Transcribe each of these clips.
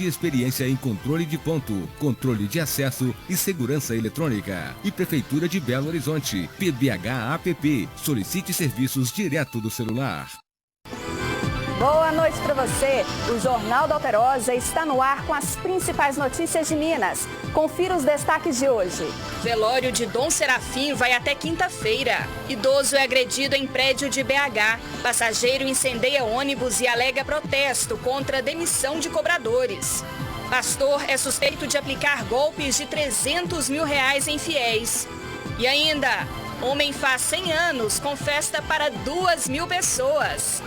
e experiência em controle de ponto, controle de acesso e segurança eletrônica. E Prefeitura de Belo Horizonte, PBH App. Solicite serviços direto do celular. Boa noite para você. O Jornal da Alterosa está no ar com as principais notícias de Minas. Confira os destaques de hoje. Velório de Dom Serafim vai até quinta-feira. Idoso é agredido em prédio de BH. Passageiro incendeia ônibus e alega protesto contra a demissão de cobradores. Pastor é suspeito de aplicar golpes de R$300 mil em fiéis. E ainda, homem faz 100 anos com festa para 2.000 pessoas.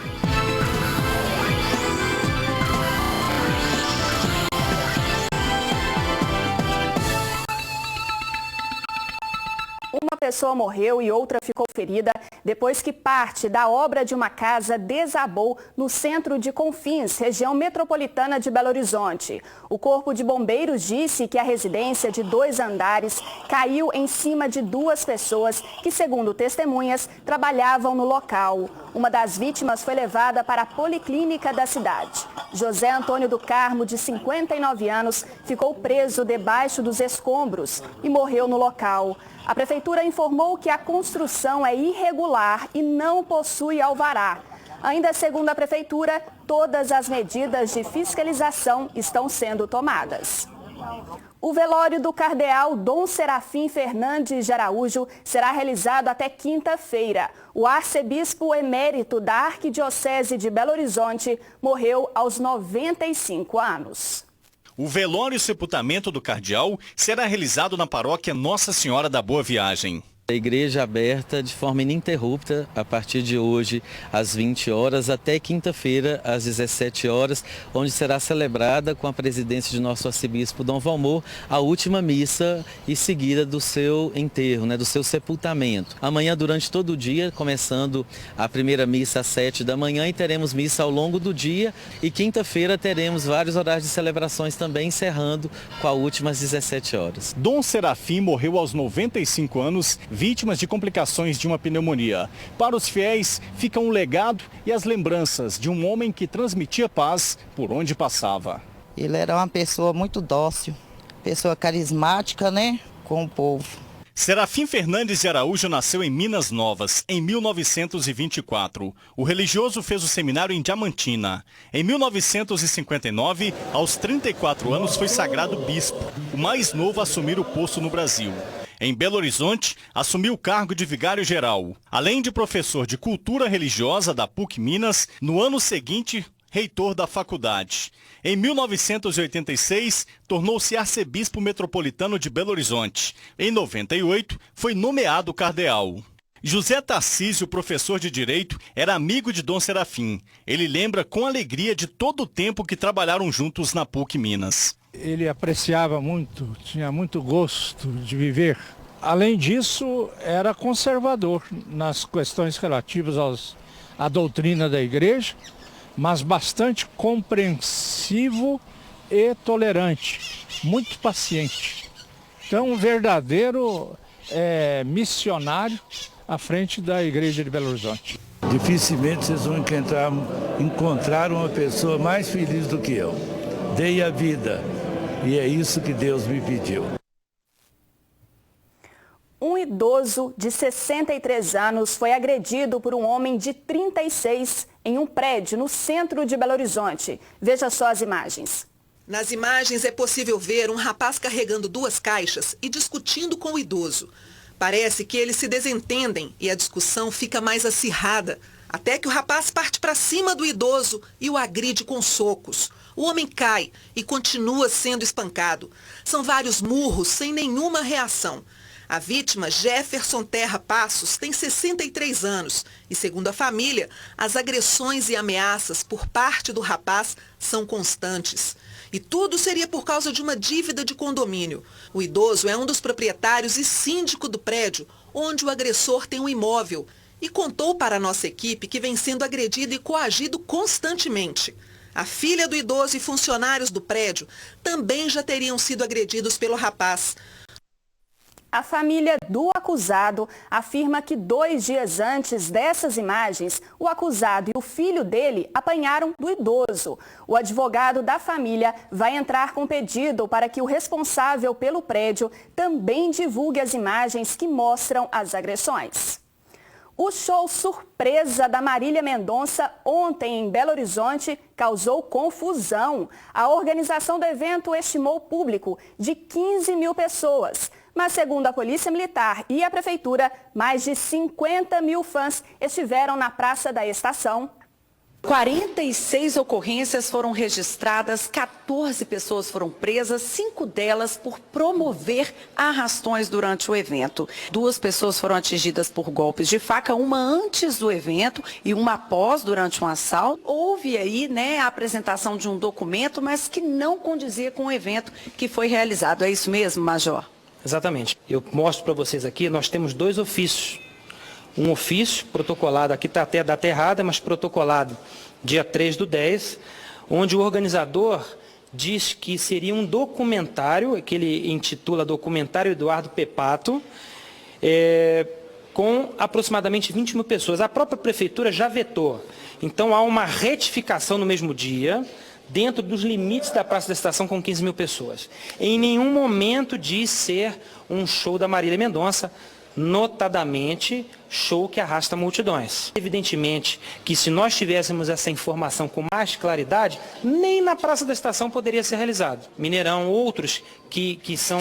Uma pessoa morreu e outra ficou ferida depois que parte da obra de uma casa desabou no centro de Confins, região metropolitana de Belo Horizonte. O Corpo de Bombeiros disse que a residência de 2 andares caiu em cima de 2 pessoas que, segundo testemunhas, trabalhavam no local. Uma das vítimas foi levada para a policlínica da cidade. José Antônio do Carmo, de 59 anos, ficou preso debaixo dos escombros e morreu no local. A Prefeitura informou que a construção é irregular e não possui alvará. Ainda segundo a Prefeitura, todas as medidas de fiscalização estão sendo tomadas. O velório do cardeal Dom Serafim Fernandes de Araújo será realizado até quinta-feira. O arcebispo emérito da Arquidiocese de Belo Horizonte morreu aos 95 anos. O velório e sepultamento do cardeal será realizado na paróquia Nossa Senhora da Boa Viagem. A igreja aberta de forma ininterrupta a partir de hoje às 20 horas até quinta-feira às 17 horas, onde será celebrada com a presidência de nosso arcebispo Dom Valmor a última missa e seguida do seu enterro, do seu sepultamento. Amanhã durante todo o dia, começando a primeira missa às 7 da manhã e teremos missa ao longo do dia e quinta-feira teremos vários horários de celebrações também, encerrando com a última às 17 horas. Dom Serafim morreu aos 95 anos, vítimas de complicações de uma pneumonia. Para os fiéis, ficam o legado e as lembranças de um homem que transmitia paz por onde passava. Ele era uma pessoa muito dócil, pessoa carismática, com o povo. Serafim Fernandes de Araújo nasceu em Minas Novas, em 1924. O religioso fez o seminário em Diamantina. Em 1959, aos 34 anos, foi sagrado bispo, o mais novo a assumir o posto no Brasil. Em Belo Horizonte, assumiu o cargo de vigário-geral. Além de professor de cultura religiosa da PUC Minas, no ano seguinte, reitor da faculdade. Em 1986, tornou-se arcebispo metropolitano de Belo Horizonte. Em 98, foi nomeado cardeal. José Tarcísio, professor de Direito, era amigo de Dom Serafim. Ele lembra com alegria de todo o tempo que trabalharam juntos na PUC Minas. Ele apreciava muito, tinha muito gosto de viver. Além disso, era conservador nas questões relativas à doutrina da igreja, mas bastante compreensivo e tolerante, muito paciente. Então, um verdadeiro missionário à frente da igreja de Belo Horizonte. Dificilmente vocês vão encontrar uma pessoa mais feliz do que eu. Dei a vida. E é isso que Deus me pediu. Um idoso de 63 anos foi agredido por um homem de 36 em um prédio no centro de Belo Horizonte. Veja só as imagens. Nas imagens é possível ver um rapaz carregando 2 caixas e discutindo com o idoso. Parece que eles se desentendem e a discussão fica mais acirrada, até que o rapaz parte para cima do idoso e o agride com socos. O homem cai e continua sendo espancado. São vários murros sem nenhuma reação. A vítima, Jefferson Terra Passos, tem 63 anos e, segundo a família, as agressões e ameaças por parte do rapaz são constantes. E tudo seria por causa de uma dívida de condomínio. O idoso é um dos proprietários e síndico do prédio, onde o agressor tem um imóvel. E contou para a nossa equipe que vem sendo agredido e coagido constantemente. A filha do idoso e funcionários do prédio também já teriam sido agredidos pelo rapaz. A família do acusado afirma que 2 dias antes dessas imagens, o acusado e o filho dele apanharam do idoso. O advogado da família vai entrar com pedido para que o responsável pelo prédio também divulgue as imagens que mostram as agressões. O show surpresa da Marília Mendonça ontem em Belo Horizonte causou confusão. A organização do evento estimou o público de 15 mil pessoas. Mas, segundo a Polícia Militar e a Prefeitura, mais de 50 mil fãs estiveram na Praça da Estação. 46 ocorrências foram registradas, 14 pessoas foram presas, 5 delas por promover arrastões durante o evento. 2 pessoas foram atingidas por golpes de faca, uma antes do evento e uma após, durante um assalto. Houve aí, a apresentação de um documento, mas que não condizia com o evento que foi realizado. É isso mesmo, Major? Exatamente. Eu mostro para vocês aqui, nós temos 2 ofícios. Um ofício protocolado, aqui está até a data errada, mas protocolado dia 3/10, onde o organizador diz que seria um documentário, que ele intitula Documentário Eduardo Pepato, com aproximadamente 20 mil pessoas. A própria prefeitura já vetou. Então há uma retificação no mesmo dia, dentro dos limites da Praça da Estação com 15 mil pessoas. Em nenhum momento diz ser um show da Marília Mendonça, notadamente show que arrasta multidões. Evidentemente que se nós tivéssemos essa informação com mais claridade, nem na Praça da Estação poderia ser realizado. Mineirão, outros que são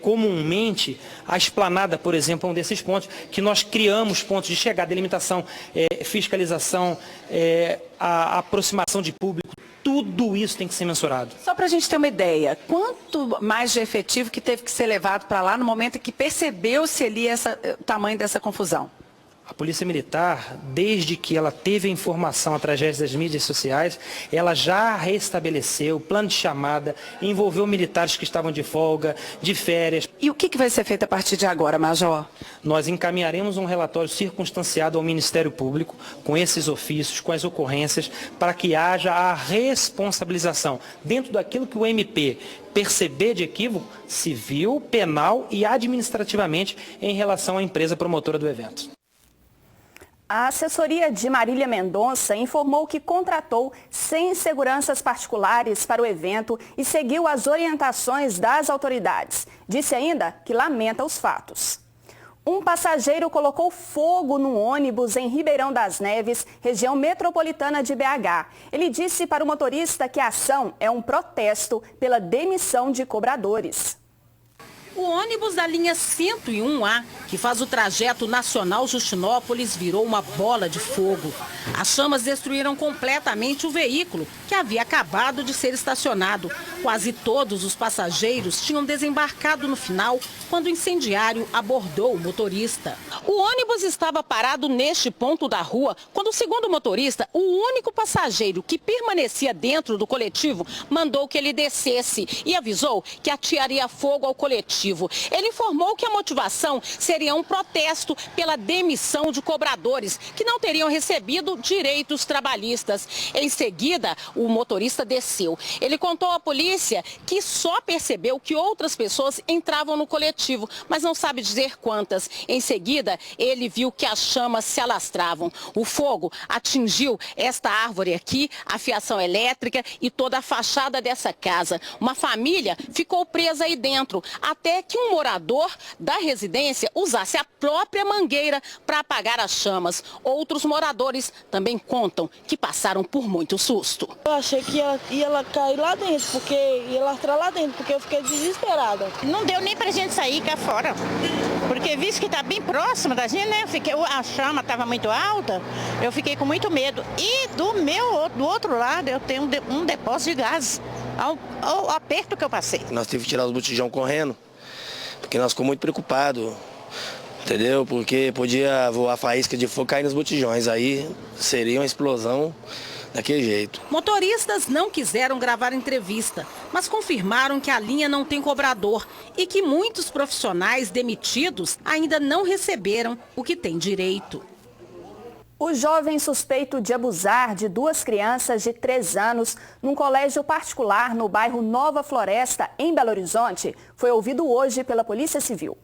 comumente a esplanada, por exemplo, é um desses pontos, que nós criamos pontos de chegada, delimitação, fiscalização, a aproximação de público, tudo isso tem que ser mensurado. Só para a gente ter uma ideia, quanto mais de efetivo que teve que ser levado para lá no momento em que percebeu-se ali o tamanho dessa confusão? A Polícia Militar, desde que ela teve a informação através das mídias sociais, ela já restabeleceu o plano de chamada, envolveu militares que estavam de folga, de férias. E o que vai ser feito a partir de agora, Major? Nós encaminharemos um relatório circunstanciado ao Ministério Público, com esses ofícios, com as ocorrências, para que haja a responsabilização, dentro daquilo que o MP perceber de equívoco, civil, penal e administrativamente, em relação à empresa promotora do evento. A assessoria de Marília Mendonça informou que contratou 100 seguranças particulares para o evento e seguiu as orientações das autoridades. Disse ainda que lamenta os fatos. Um passageiro colocou fogo num ônibus em Ribeirão das Neves, região metropolitana de BH. Ele disse para o motorista que a ação é um protesto pela demissão de cobradores. O ônibus da linha 101A, que faz o trajeto nacional Justinópolis, virou uma bola de fogo. As chamas destruíram completamente o veículo, que havia acabado de ser estacionado. Quase todos os passageiros tinham desembarcado no final, quando o incendiário abordou o motorista. O ônibus estava parado neste ponto da rua, quando, segundo o motorista, o único passageiro que permanecia dentro do coletivo mandou que ele descesse e avisou que atearia fogo ao coletivo. Ele informou que a motivação seria um protesto pela demissão de cobradores que não teriam recebido direitos trabalhistas. Em seguida, o motorista desceu. Ele contou à polícia que só percebeu que outras pessoas entravam no coletivo, mas não sabe dizer quantas. Em seguida, ele viu que as chamas se alastravam. O fogo atingiu esta árvore aqui, a fiação elétrica e toda a fachada dessa casa. Uma família ficou presa aí dentro, até que um morador da residência usasse a própria mangueira para apagar as chamas. Outros moradores também contam que passaram por muito susto. Eu achei que ia cair lá dentro, ia lastrar lá dentro, porque eu fiquei desesperada. Não deu nem pra gente sair cá fora, porque visto que está bem próximo da gente, a chama estava muito alta, eu fiquei com muito medo. E do outro lado eu tenho um depósito de gás, ao aperto que eu passei. Nós tivemos que tirar os botijão correndo, porque nós ficamos muito preocupados, entendeu? Porque podia voar faísca de fogo, cair nos botijões, aí seria uma explosão daquele jeito. Motoristas não quiseram gravar entrevista, mas confirmaram que a linha não tem cobrador e que muitos profissionais demitidos ainda não receberam o que têm direito. O jovem suspeito de abusar de 2 crianças de 3 anos num colégio particular no bairro Nova Floresta, em Belo Horizonte, foi ouvido hoje pela Polícia Civil.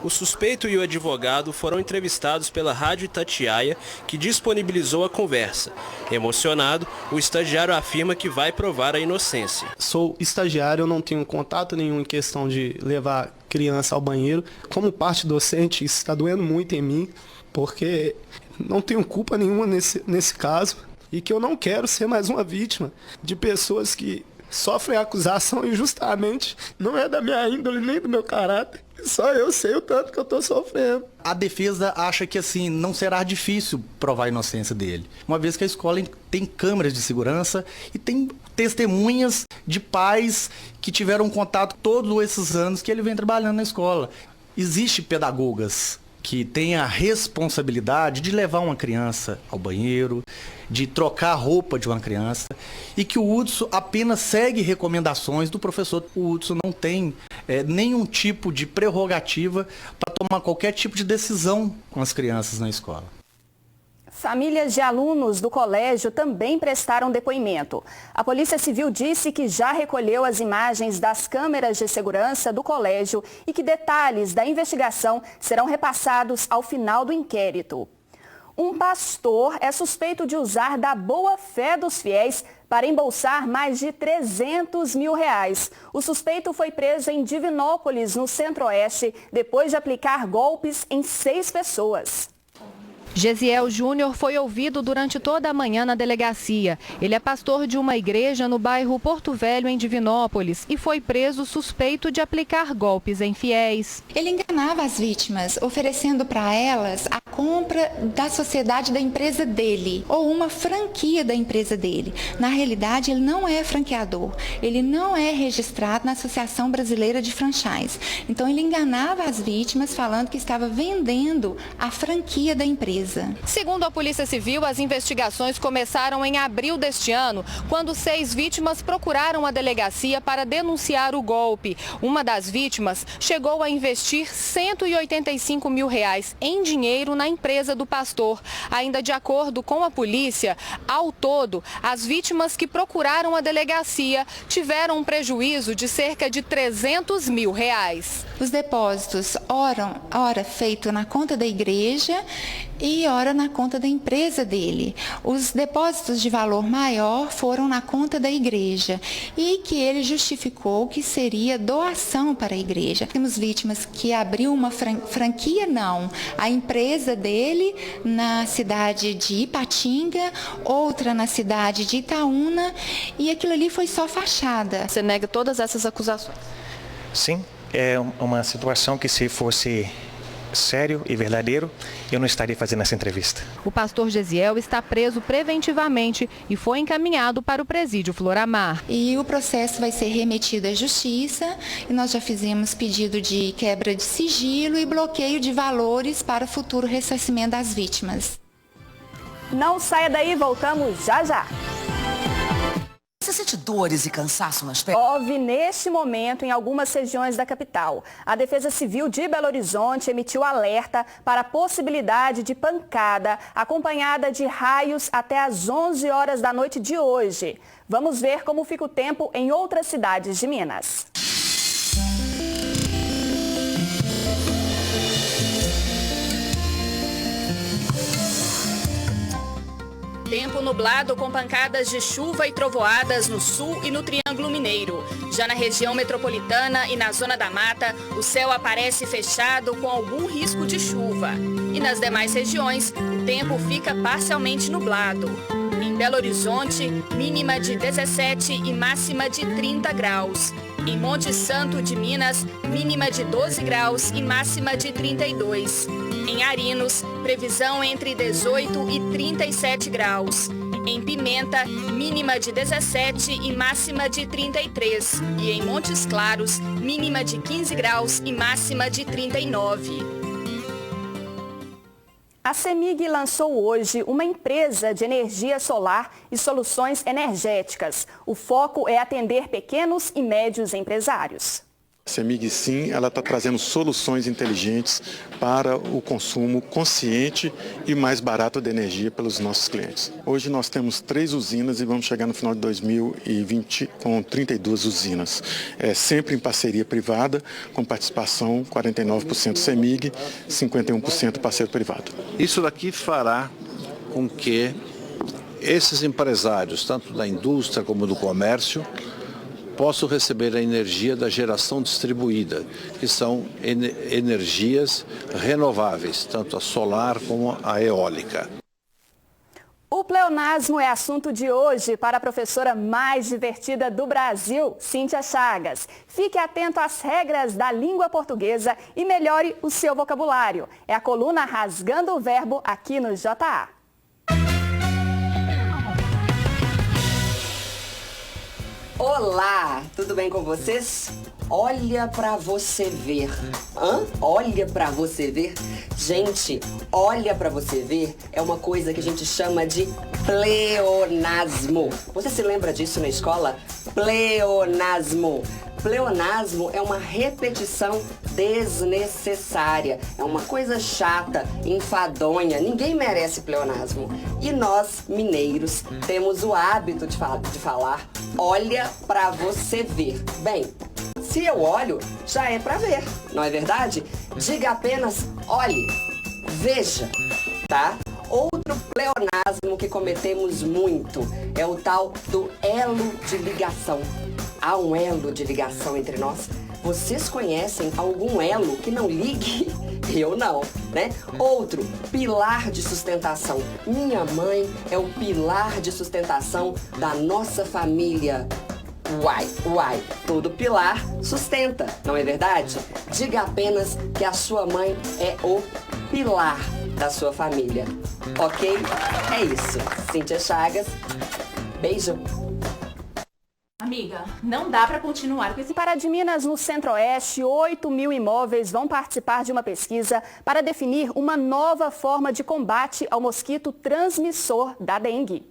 O suspeito e o advogado foram entrevistados pela Rádio Itatiaia, que disponibilizou a conversa. Emocionado, o estagiário afirma que vai provar a inocência. Sou estagiário, eu não tenho contato nenhum em questão de levar criança ao banheiro. Como parte docente, isso está doendo muito em mim, porque não tenho culpa nenhuma nesse caso e que eu não quero ser mais uma vítima de pessoas que sofrem acusação injustamente. Não é da minha índole nem do meu caráter. Só eu sei o tanto que eu estou sofrendo. A defesa acha que assim não será difícil provar a inocência dele, uma vez que a escola tem câmeras de segurança e tem testemunhas de pais que tiveram contato todos esses anos que ele vem trabalhando na escola. Existem pedagogas que têm a responsabilidade de levar uma criança ao banheiro, de trocar a roupa de uma criança, e que o Hudson apenas segue recomendações do professor. O Hudson não tem nenhum tipo de prerrogativa para tomar qualquer tipo de decisão com as crianças na escola. Famílias de alunos do colégio também prestaram depoimento. A Polícia Civil disse que já recolheu as imagens das câmeras de segurança do colégio e que detalhes da investigação serão repassados ao final do inquérito. Um pastor é suspeito de usar da boa-fé dos fiéis para embolsar mais de R$300 mil. O suspeito foi preso em Divinópolis, no Centro-Oeste, depois de aplicar golpes em 6 pessoas. Gesiel Júnior foi ouvido durante toda a manhã na delegacia. Ele é pastor de uma igreja no bairro Porto Velho, em Divinópolis, e foi preso suspeito de aplicar golpes em fiéis. Ele enganava as vítimas, oferecendo para elas a compra da sociedade da empresa dele, ou uma franquia da empresa dele. Na realidade, ele não é franqueador, ele não é registrado na Associação Brasileira de Franchise. Então, ele enganava as vítimas falando que estava vendendo a franquia da empresa. Segundo a Polícia Civil, as investigações começaram em abril deste ano, quando 6 vítimas procuraram a delegacia para denunciar o golpe. Uma das vítimas chegou a investir R$185 mil em dinheiro na empresa do pastor. Ainda de acordo com a polícia, ao todo, as vítimas que procuraram a delegacia tiveram um prejuízo de cerca de R$300 mil. Os depósitos, ora feito na conta da igreja e ora na conta da empresa dele. Os depósitos de valor maior foram na conta da igreja e que ele justificou que seria doação para a igreja. Temos vítimas que abriu uma franquia, não. A empresa dele na cidade de Ipatinga, outra na cidade de Itaúna, e aquilo ali foi só fachada. Você nega todas essas acusações? Sim, é uma situação que, se fosse sério e verdadeiro, eu não estaria fazendo essa entrevista. O pastor Gesiel está preso preventivamente e foi encaminhado para o presídio Floramar. E o processo vai ser remetido à justiça e nós já fizemos pedido de quebra de sigilo e bloqueio de valores para futuro ressarcimento das vítimas. Não saia daí, voltamos já já. Você sente dores e cansaço nas pernas? Chove neste momento em algumas regiões da capital. A Defesa Civil de Belo Horizonte emitiu alerta para a possibilidade de pancada, acompanhada de raios até às 11 horas da noite de hoje. Vamos ver como fica o tempo em outras cidades de Minas. Tempo nublado com pancadas de chuva e trovoadas no sul e no Triângulo Mineiro. Já na região metropolitana e na zona da mata, o céu aparece fechado com algum risco de chuva. E nas demais regiões, o tempo fica parcialmente nublado. Em Belo Horizonte, mínima de 17 e máxima de 30 graus. Em Monte Santo de Minas, mínima de 12 graus e máxima de 32. Em Arinos, previsão entre 18 e 37 graus. Em Pimenta, mínima de 17 e máxima de 33. E em Montes Claros, mínima de 15 graus e máxima de 39. A CEMIG lançou hoje uma empresa de energia solar e soluções energéticas. O foco é atender pequenos e médios empresários. A CEMIG, sim, ela está trazendo soluções inteligentes para o consumo consciente e mais barato de energia pelos nossos clientes. Hoje nós temos 3 usinas e vamos chegar no final de 2020 com 32 usinas. Sempre em parceria privada, com participação 49% CEMIG, 51% parceiro privado. Isso daqui fará com que esses empresários, tanto da indústria como do comércio, possam receber a energia da geração distribuída, que são energias renováveis, tanto a solar como a eólica. O pleonasmo é assunto de hoje para a professora mais divertida do Brasil, Cíntia Chagas. Fique atento às regras da língua portuguesa e melhore o seu vocabulário. É a coluna Rasgando o Verbo aqui no JA. Olá, tudo bem com vocês? Olha pra você ver. Olha pra você ver? Gente, olha pra você ver é uma coisa que a gente chama de pleonasmo. Você se lembra disso na escola? Pleonasmo. Pleonasmo é uma repetição desnecessária. É uma coisa chata, enfadonha. Ninguém merece pleonasmo. E nós, mineiros, temos o hábito de falar olha pra você ver. Bem, se eu olho, já é pra ver, não é verdade? Diga apenas olhe, veja, tá? Outro pleonasmo que cometemos muito é o tal do elo de ligação. Há um elo de ligação entre nós? Vocês conhecem algum elo que não ligue? Eu não, né? Outro, pilar de sustentação. Minha mãe é o pilar de sustentação da nossa família. Uai, todo pilar sustenta, não é verdade? Diga apenas que a sua mãe é o pilar da sua família, ok? É isso. Cíntia Chagas, beijo. Amiga, não dá para continuar com esse... Para de Minas, no Centro-Oeste, 8.000 imóveis vão participar de uma pesquisa para definir uma nova forma de combate ao mosquito transmissor da dengue.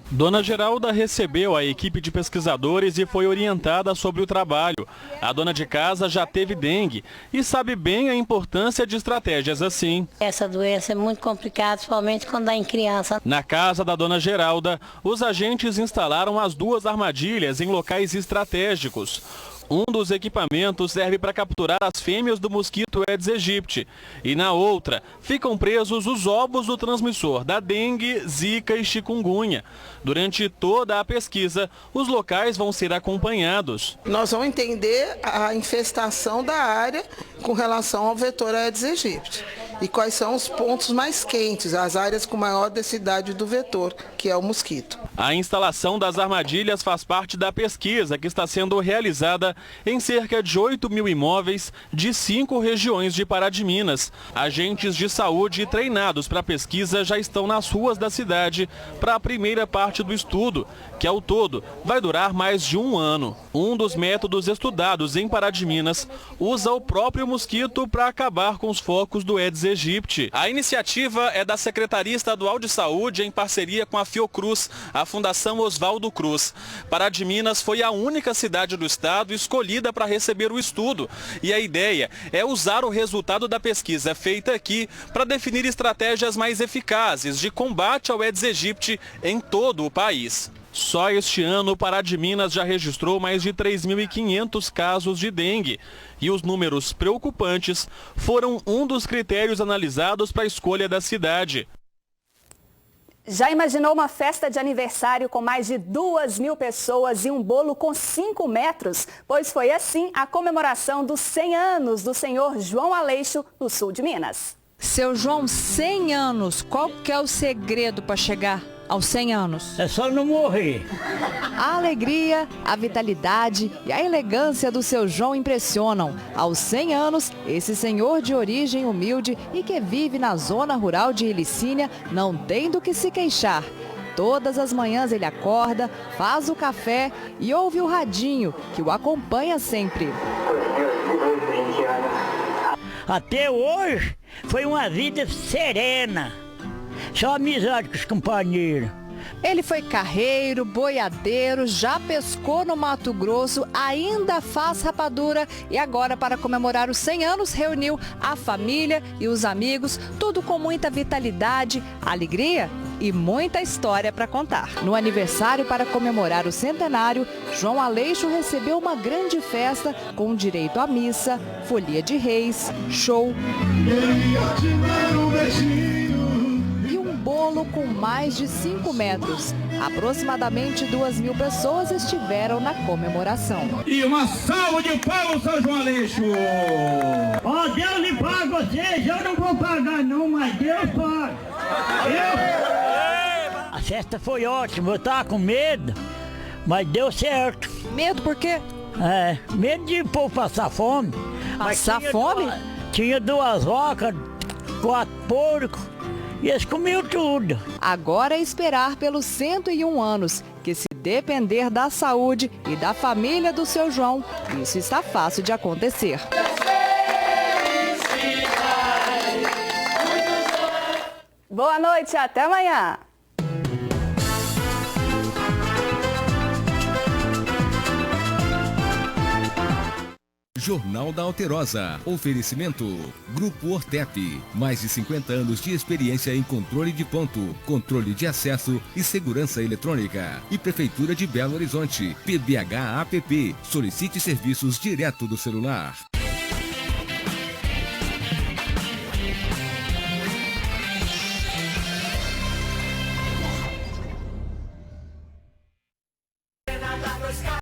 Dona Geralda recebeu a equipe de pesquisadores e foi orientada sobre o trabalho. A dona de casa já teve dengue e sabe bem a importância de estratégias assim. Essa doença é muito complicada, principalmente quando dá em criança. Na casa da dona Geralda, os agentes instalaram as 2 armadilhas em locais estratégicos. Um dos equipamentos serve para capturar as fêmeas do mosquito Aedes aegypti e na outra ficam presos os ovos do transmissor da dengue, zika e chikungunya. Durante toda a pesquisa, os locais vão ser acompanhados. Nós vamos entender a infestação da área com relação ao vetor Aedes aegypti e quais são os pontos mais quentes, as áreas com maior densidade do vetor, que é o mosquito. A instalação das armadilhas faz parte da pesquisa que está sendo realizada em cerca de 8.000 imóveis de 5 regiões de Pará de Minas. Agentes de saúde treinados para a pesquisa já estão nas ruas da cidade para a primeira parte do estudo, que ao todo vai durar mais de 1 ano. Um dos métodos estudados em Pará de Minas usa o próprio mosquito para acabar com os focos do Aedes aegypti. A iniciativa é da Secretaria Estadual de Saúde em parceria com a Fiocruz, a Fundação Oswaldo Cruz. Pará de Minas foi a única cidade do estado escolhida para receber o estudo. E a ideia é usar o resultado da pesquisa feita aqui para definir estratégias mais eficazes de combate ao Aedes aegypti em todo o país. Só este ano, Pará de Minas já registrou mais de 3.500 casos de dengue. E os números preocupantes foram um dos critérios analisados para a escolha da cidade. Já imaginou uma festa de aniversário com mais de 2.000 pessoas e um bolo com 5 metros? Pois foi assim a comemoração dos 100 anos do senhor João Aleixo, no sul de Minas. Seu João, 100 anos, qual que é o segredo para chegar aos 100 anos? É só não morrer. A alegria, a vitalidade e a elegância do seu João impressionam. Aos 100 anos, esse senhor de origem humilde e que vive na zona rural de Ilicínia não tem do que se queixar. Todas as manhãs ele acorda, faz o café e ouve o radinho, que o acompanha sempre. Até hoje foi uma vida serena. Só amizade com os companheiros. Ele foi carreiro, boiadeiro, já pescou no Mato Grosso, ainda faz rapadura e agora, para comemorar os 100 anos, reuniu a família e os amigos, tudo com muita vitalidade, alegria e muita história para contar. No aniversário para comemorar o centenário, João Aleixo recebeu uma grande festa com direito à missa, folia de reis, show e um bolo com mais de 5 metros. Aproximadamente 2.000 pessoas estiveram na comemoração. E uma salva de palmas, São João Aleixo! Ó, Deus lhe paga vocês, eu não vou pagar não, mas Deus paga. A festa foi ótima, eu tava com medo, mas deu certo. Medo por quê? Medo de o povo passar fome. Passar fome? Tinha 2 vacas, 4 porcos, e eles comiam tudo. Agora é esperar pelos 101 anos, que se depender da saúde e da família do seu João, isso está fácil de acontecer. Boa noite, até amanhã. Jornal da Alterosa. Oferecimento. Grupo Ortep. Mais de 50 anos de experiência em controle de ponto, controle de acesso e segurança eletrônica. E Prefeitura de Belo Horizonte. PBH-APP. Solicite serviços direto do celular.